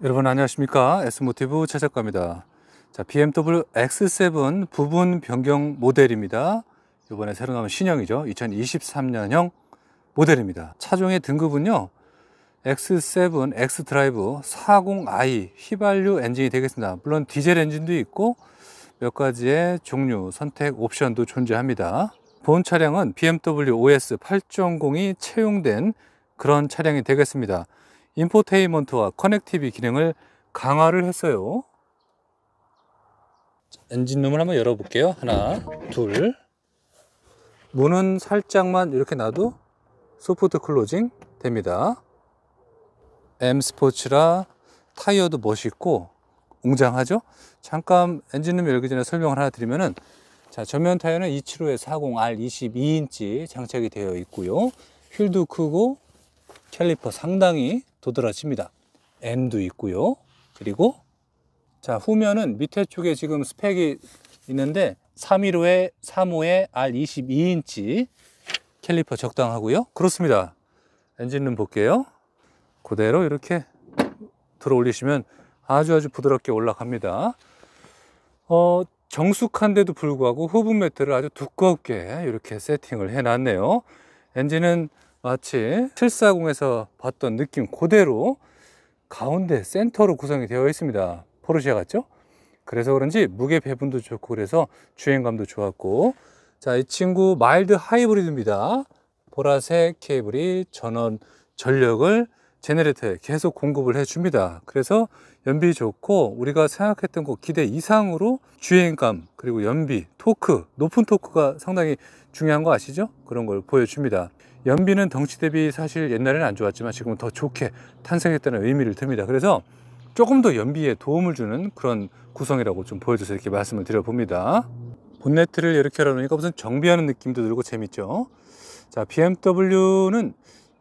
여러분 안녕하십니까, S모티브 최작가입니다. 자, BMW X7 부분 변경 모델입니다. 이번에 새로 나온 신형이죠. 2023년형 모델입니다. 차종의 등급은요, X7 X드라이브 40i 휘발유 엔진이 되겠습니다. 물론 디젤 엔진도 있고 몇 가지의 종류 선택 옵션도 존재합니다. 본 차량은 BMW OS 8.0이 채용된 그런 차량이 되겠습니다. 인포테인먼트와 커넥티비 기능을 강화를 했어요. 엔진룸을 한번 열어볼게요. 하나, 둘. 문은 살짝만 이렇게 놔도 소프트 클로징 됩니다. M 스포츠라 타이어도 멋있고 웅장하죠? 잠깐 엔진룸 열기 전에 설명을 하나 드리면은, 자, 전면 타이어는 275에 40R 22인치 장착이 되어 있고요. 휠도 크고 캘리퍼 상당히 도드라집니다. M도 있고요. 그리고 자, 후면은 밑에 쪽에 지금 스펙이 있는데 315에 35에 R22인치 캘리퍼 적당하고요. 그렇습니다. 엔진룸 볼게요. 그대로 이렇게 들어 올리시면 아주 부드럽게 올라갑니다. 정숙한데도 불구하고 후분 매트를 아주 두껍게 이렇게 세팅을 해 놨네요. 엔진은 마치 740에서 봤던 느낌 그대로 가운데 센터로 구성이 되어 있습니다. 포르쉐 같죠? 그래서 그런지 무게 배분도 좋고 그래서 주행감도 좋았고, 자, 이 친구 마일드 하이브리드입니다. 보라색 케이블이 전원 전력을 제네레이터에 계속 공급을 해줍니다. 그래서 연비 좋고 우리가 생각했던 것 기대 이상으로 주행감, 그리고 연비, 토크, 높은 토크가 상당히 중요한 거 아시죠? 그런 걸 보여줍니다. 연비는 덩치 대비 사실 옛날에는 안 좋았지만 지금은 더 좋게 탄생했다는 의미를 듭니다. 그래서 조금 더 연비에 도움을 주는 그런 구성이라고 좀 보여줘서 이렇게 말씀을 드려봅니다. 본네트를 이렇게 열어놓으니까 무슨 정비하는 느낌도 들고 재밌죠. 자, BMW는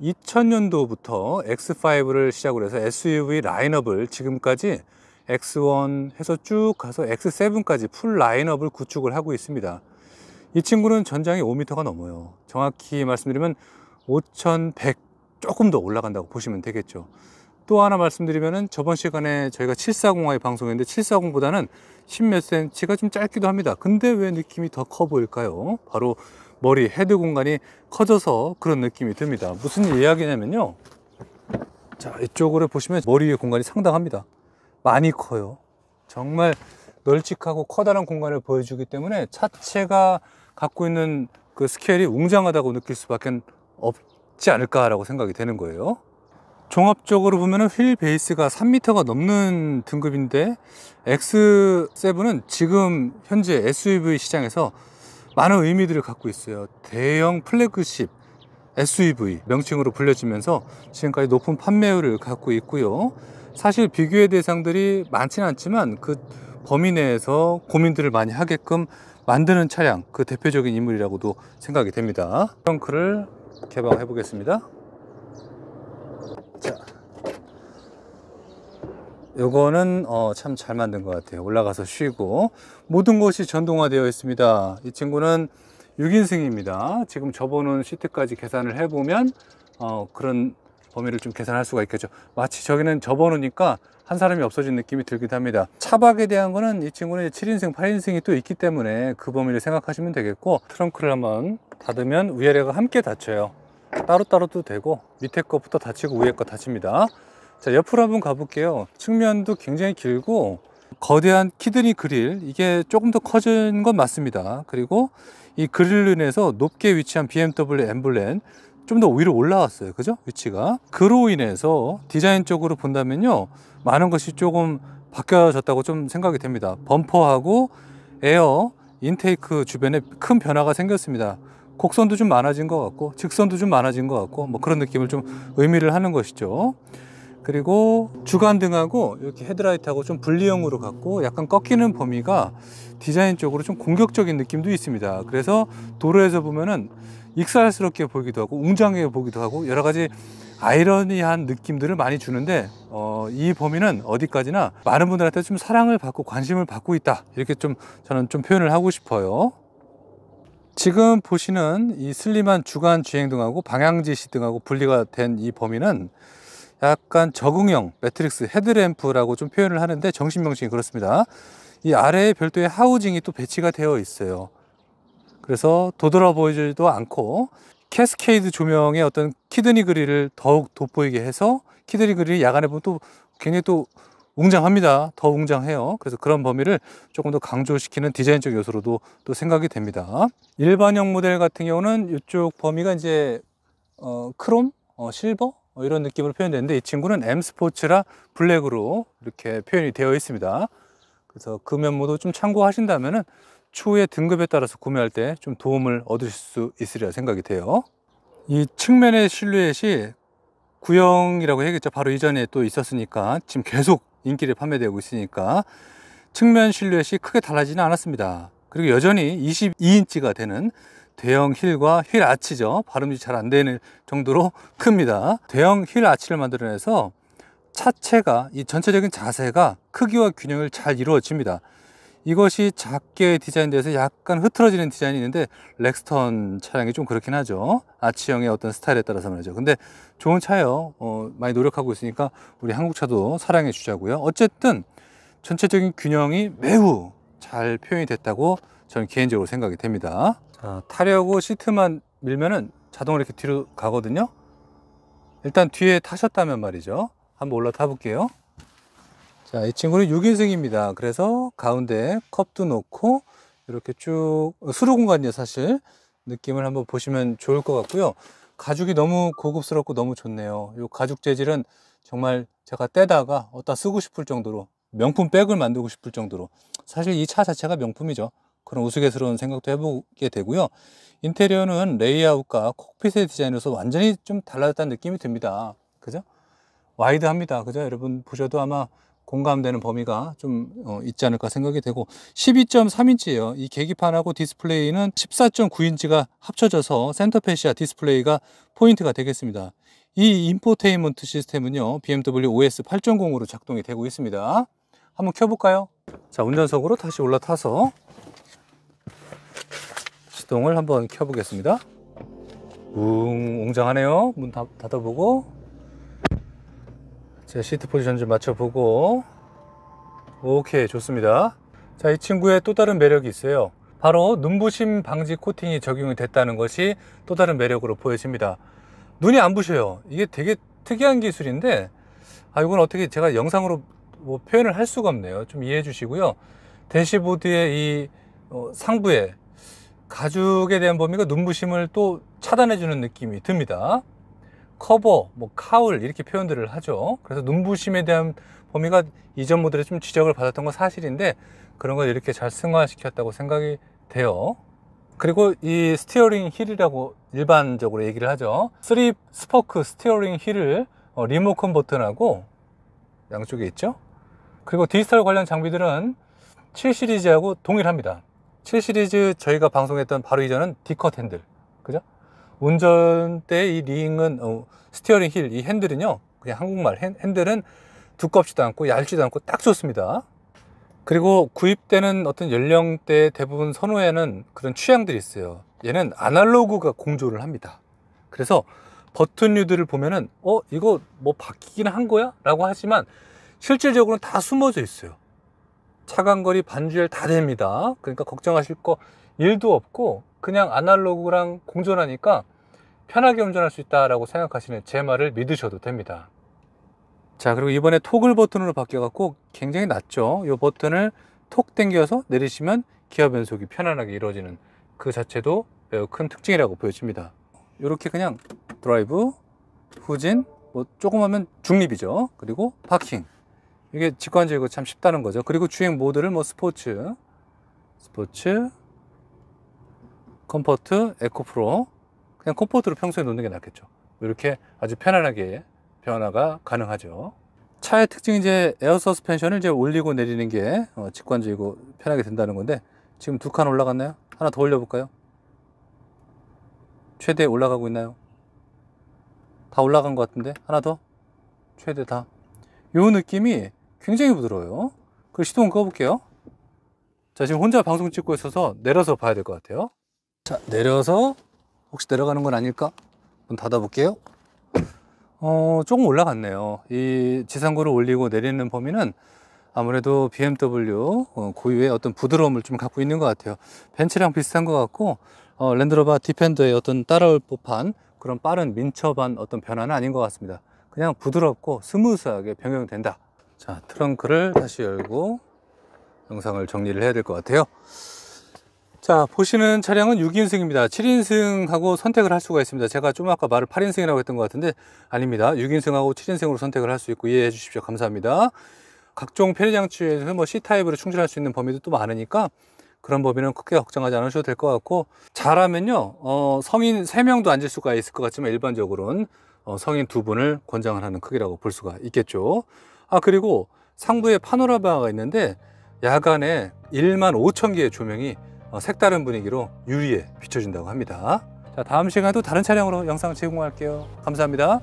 2000년도부터 X5를 시작으로 해서 SUV 라인업을 지금까지 X1 해서 쭉 가서 X7까지 풀 라인업을 구축을 하고 있습니다. 이 친구는 전장이 5m가 넘어요. 정확히 말씀드리면 5100 조금 더 올라간다고 보시면 되겠죠. 또 하나 말씀드리면은 저번 시간에 저희가 740i 방송했는데 740보다는 10몇 cm가 좀 짧기도 합니다. 근데 왜 느낌이 더 커 보일까요? 바로 머리 헤드 공간이 커져서 그런 느낌이 듭니다. 무슨 이야기냐면요, 자, 이쪽으로 보시면 머리의 공간이 상당합니다. 많이 커요. 정말 널찍하고 커다란 공간을 보여주기 때문에 차체가 갖고 있는 그 스케일이 웅장하다고 느낄 수밖에 없지 않을까라고 생각이 되는 거예요. 종합적으로 보면은 휠 베이스가 3m가 넘는 등급인데 X7은 지금 현재 SUV 시장에서 많은 의미들을 갖고 있어요. 대형 플래그십 SUV 명칭으로 불려지면서 지금까지 높은 판매율을 갖고 있고요. 사실 비교의 대상들이 많지는 않지만 그 범위 내에서 고민들을 많이 하게끔 만드는 차량, 그 대표적인 인물이라고도 생각이 됩니다. 트렁크를 개방해 보겠습니다. 자, 요거는 참 잘 만든 것 같아요. 올라가서 쉬고 모든 것이 전동화되어 있습니다. 이 친구는 6인승입니다. 지금 접어놓은 시트까지 계산을 해보면 그런 범위를 좀 계산할 수가 있겠죠. 마치 저기는 접어놓으니까 한 사람이 없어진 느낌이 들기도 합니다. 차박에 대한 거는 이 친구는 7인승, 8인승이 또 있기 때문에 그 범위를 생각하시면 되겠고, 트렁크를 한번 닫으면 위아래가 함께 닫혀요. 따로따로도 되고 밑에 것부터 닫히고 위에 거 닫힙니다. 자, 옆으로 한번 가볼게요. 측면도 굉장히 길고 거대한 키드니 그릴, 이게 조금 더 커진 건 맞습니다. 그리고 이 그릴로 인해서 높게 위치한 BMW 엠블렘 좀 더 위로 올라왔어요. 그죠? 위치가. 그로 인해서 디자인적으로 본다면요, 많은 것이 조금 바뀌어졌다고 좀 생각이 됩니다. 범퍼하고 에어 인테이크 주변에 큰 변화가 생겼습니다. 곡선도 좀 많아진 것 같고 직선도 좀 많아진 것 같고 뭐 그런 느낌을 좀 의미를 하는 것이죠. 그리고 주간등하고 이렇게 헤드라이트하고 좀 분리형으로 갖고 약간 꺾이는 범위가 디자인적으로 좀 공격적인 느낌도 있습니다. 그래서 도로에서 보면은 익살스럽게 보이기도 하고 웅장해 보이기도 하고 여러 가지 아이러니한 느낌들을 많이 주는데 이 범위는 어디까지나 많은 분들한테 좀 사랑을 받고 관심을 받고 있다, 이렇게 좀 저는 좀 표현을 하고 싶어요. 지금 보시는 이 슬림한 주간 주행등하고 방향지시 등하고 분리가 된 이 범위는 약간 적응형 매트릭스 헤드램프라고 좀 표현을 하는데 정식 명칭이 그렇습니다. 이 아래에 별도의 하우징이 또 배치가 되어 있어요. 그래서 도드라 보이지도 않고 캐스케이드 조명의 어떤 키드니 그릴을 더욱 돋보이게 해서 키드니 그릴이 야간에 보면 또 굉장히 또 웅장합니다. 더 웅장해요. 그래서 그런 범위를 조금 더 강조시키는 디자인적 요소로도 또 생각이 됩니다. 일반형 모델 같은 경우는 이쪽 범위가 이제 크롬, 실버 이런 느낌으로 표현되는데 이 친구는 M 스포츠라 블랙으로 이렇게 표현이 되어 있습니다. 그래서 그 면모도 좀 참고하신다면은 추후에 등급에 따라서 구매할 때 좀 도움을 얻으실 수 있으리라 생각이 돼요. 이 측면의 실루엣이 구형이라고 해야겠죠. 바로 이전에 또 있었으니까 지금 계속 인기를 판매되고 있으니까 측면 실루엣이 크게 달라지는 않았습니다. 그리고 여전히 22인치가 되는 대형 힐과 휠 아치죠. 발음이 잘 안 되는 정도로 큽니다. 대형 휠 아치를 만들어내서 차체가, 이 전체적인 자세가 크기와 균형을 잘 이루어집니다. 이것이 작게 디자인돼서 약간 흐트러지는 디자인이 있는데 렉스턴 차량이 좀 그렇긴 하죠. 아치형의 어떤 스타일에 따라서 말이죠. 근데 좋은 차예요. 많이 노력하고 있으니까 우리 한국차도 사랑해 주자고요. 어쨌든 전체적인 균형이 매우 잘 표현이 됐다고 저는 개인적으로 생각이 됩니다. 자, 타려고 시트만 밀면은 자동으로 이렇게 뒤로 가거든요. 일단 뒤에 타셨다면 말이죠. 한번 올라타 볼게요. 자, 이 친구는 6인승입니다. 그래서 가운데 컵도 놓고 이렇게 쭉 수로 공간이요, 사실 느낌을 한번 보시면 좋을 것 같고요. 가죽이 너무 고급스럽고 너무 좋네요. 이 가죽 재질은 정말 제가 떼다가 어디다 쓰고 싶을 정도로, 명품 백을 만들고 싶을 정도로, 사실 이 차 자체가 명품이죠. 그런 우스갯스러운 생각도 해보게 되고요. 인테리어는 레이아웃과 콕핏의 디자인으로서 완전히 좀 달라졌다는 느낌이 듭니다. 그죠? 와이드합니다. 그죠? 여러분 보셔도 아마 공감되는 범위가 좀 있지 않을까 생각이 되고, 12.3인치예요. 이 계기판하고 디스플레이는 14.9인치가 합쳐져서 센터 패시아 디스플레이가 포인트가 되겠습니다. 이 인포테인먼트 시스템은요, BMW OS 8.0으로 작동이 되고 있습니다. 한번 켜볼까요? 자, 운전석으로 다시 올라타서 시동을 한번 켜보겠습니다. 웅장하네요. 문 닫아보고, 자, 시트 포지션 좀 맞춰보고, 오케이, 좋습니다. 자, 이 친구의 또 다른 매력이 있어요. 바로 눈부심 방지 코팅이 적용이 됐다는 것이 또 다른 매력으로 보여집니다. 눈이 안 부셔요. 이게 되게 특이한 기술인데, 이건 어떻게 제가 영상으로 뭐 표현을 할 수가 없네요. 좀 이해해 주시고요. 대시보드의 이 상부에 가죽에 대한 범위가 눈부심을 또 차단해 주는 느낌이 듭니다. 커버, 뭐 카울 이렇게 표현들을 하죠. 그래서 눈부심에 대한 범위가 이전 모델에 좀 지적을 받았던 건 사실인데 그런 걸 이렇게 잘 승화시켰다고 생각이 돼요. 그리고 이 스티어링 휠이라고 일반적으로 얘기를 하죠. 3 스포크 스티어링 휠을 리모컨 버튼하고 양쪽에 있죠. 그리고 디지털 관련 장비들은 7 시리즈하고 동일합니다. 7 시리즈 저희가 방송했던 바로 이전은 D컷 핸들, 그죠? 운전대 이 링은 스티어링 휠, 이 핸들은요, 그냥 한국말 핸들은 두껍지도 않고 얇지도 않고 딱 좋습니다. 그리고 구입되는 어떤 연령대 대부분 선호하는 그런 취향들이 있어요. 얘는 아날로그가 공조를 합니다. 그래서 버튼류들을 보면은 이거 뭐 바뀌긴 한 거야? 라고 하지만 실질적으로는 다 숨어져 있어요. 차간거리 반주열 다 됩니다. 그러니까 걱정하실 거 1도 없고 그냥 아날로그랑 공존하니까 편하게 운전할 수 있다라고 생각하시는 제 말을 믿으셔도 됩니다. 자, 그리고 이번에 토글 버튼으로 바뀌어 갖고 굉장히 낫죠. 이 버튼을 톡 당겨서 내리시면 기어 변속이 편안하게 이루어지는 그 자체도 매우 큰 특징이라고 보여집니다. 이렇게 그냥 드라이브, 후진, 뭐 조금 하면 중립이죠. 그리고 파킹, 이게 직관적이고 참 쉽다는 거죠. 그리고 주행 모드를 뭐 스포츠, 컴포트, 에코 프로, 그냥 컴포트로 평소에 놓는 게 낫겠죠. 이렇게 아주 편안하게 변화가 가능하죠. 차의 특징이 이제 에어 서스펜션을 이제 올리고 내리는 게 직관적이고 편하게 된다는 건데, 지금 2칸 올라갔나요? 하나 더 올려볼까요? 최대 올라가고 있나요? 다 올라간 것 같은데 하나 더, 최대 다. 요 느낌이 굉장히 부드러워요. 그 시동 꺼볼게요. 자, 지금 혼자 방송 찍고 있어서 내려서 봐야 될 것 같아요. 자, 내려서 혹시 내려가는 건 아닐까? 문 닫아볼게요. 조금 올라갔네요. 이 지상고를 올리고 내리는 범위는 아무래도 BMW 고유의 어떤 부드러움을 좀 갖고 있는 것 같아요. 벤츠랑 비슷한 것 같고, 랜드로버 디펜더의 어떤 따라올 법한 그런 빠른 민첩한 어떤 변화는 아닌 것 같습니다. 그냥 부드럽고 스무스하게 변경된다. 자, 트렁크를 다시 열고 영상을 정리를 해야 될 것 같아요. 자, 보시는 차량은 6인승입니다. 7인승하고 선택을 할 수가 있습니다. 제가 좀 아까 말을 8인승이라고 했던 것 같은데 아닙니다. 6인승하고 7인승으로 선택을 할 수 있고 이해해 주십시오. 감사합니다. 각종 편의장치에서 뭐 C타입으로 충전할 수 있는 범위도 또 많으니까 그런 범위는 크게 걱정하지 않으셔도 될 것 같고, 잘하면요 성인 3명도 앉을 수가 있을 것 같지만 일반적으로는 성인 2분을 권장을 하는 크기라고 볼 수가 있겠죠. 그리고 상부에 파노라마가 있는데 야간에 15,000개의 조명이 색다른 분위기로 유리에 비춰진다고 합니다. 자, 다음 시간에도 다른 차량으로 영상 제공할게요. 감사합니다.